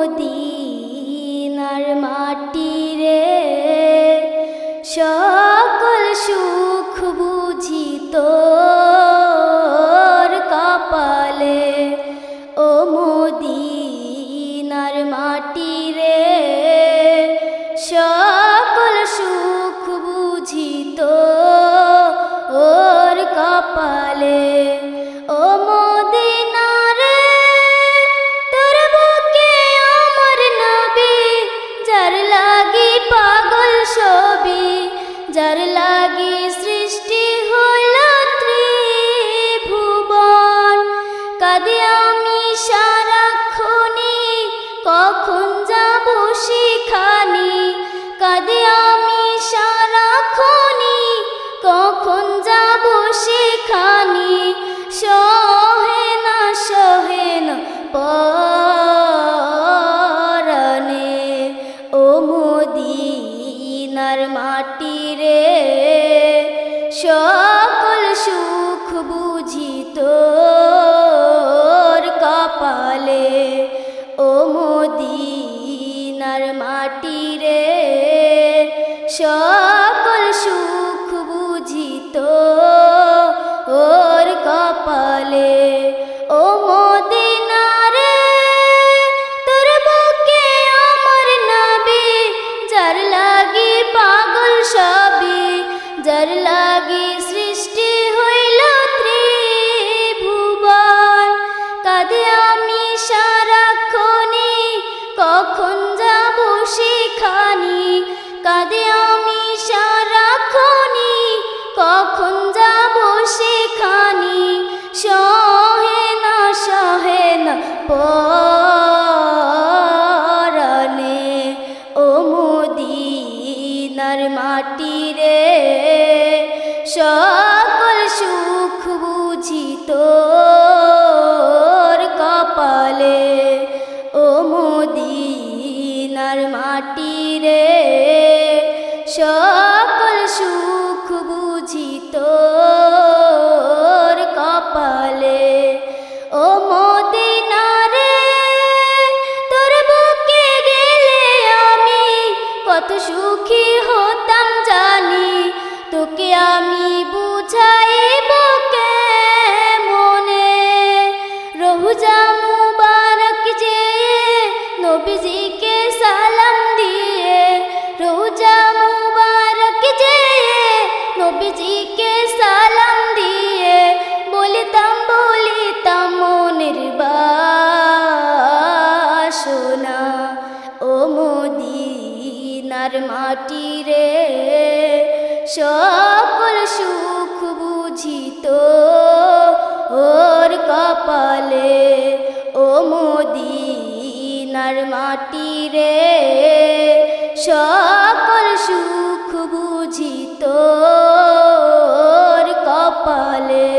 মদিনার মাটি রে, সকল সুখ বুঝি তোর কপালে। ও মদিনার মাটি রে, সকল সুখ বুঝি তোর কপালে। ও মদিনা রে, তোর বুকে আমার নবী, যার লাগি পাগল সবই, যার লাগি সৃষ্টি হইল ত্রিভুবন। কাঁদি আমি সারাক্ষণি, কখন যাব সেখানে। কাঁদি আমি সারাক্ষণি, কখন যাব সেখানে। সহে না পরানে। ও মদিনার মাটি রে, সকল সুখ বুঝি তোর কপালে। ও মদিনার মাটি রে, সকল সুখ বুঝি তোর কপালে। ও মদিনা রে, তোর বুকে আমার নবী, যার লাগি পাগল সবই, যার লাগি সৃষ্টি হইল ত্রিভুবন। কাঁদি আমি সারাক্ষণি, কখন যাব সেখানে। কাঁদি আমি সারাক্ষণি, কখন যাব সেখানে। সহে না পরানে। ও মদিনার মাটি রে, সকল সুখ বুঝি তোর কপালে। ও মদিনার মাটি রে, সকল সুখ বুঝি তোর কপালে। ও মদিনা রে, তোর বুকে গেলে আমি কত সুখী হতাম জানি। তোকে আমি বুঝাইব কেমনে। রোজা মুবারক যেয়ে নবীজিকে সালাম দিয়ে, রোজা মুবারক যেয়ে নবীজিকে সালাম দিয়ে, বলিতাম মনের বাসনা। ও মদিনার মাটি রে, সকল সুখ বুঝি তোর কপালে। ও মদিনার মাটি রে, সকল সুখ বুঝি তোর কপালে।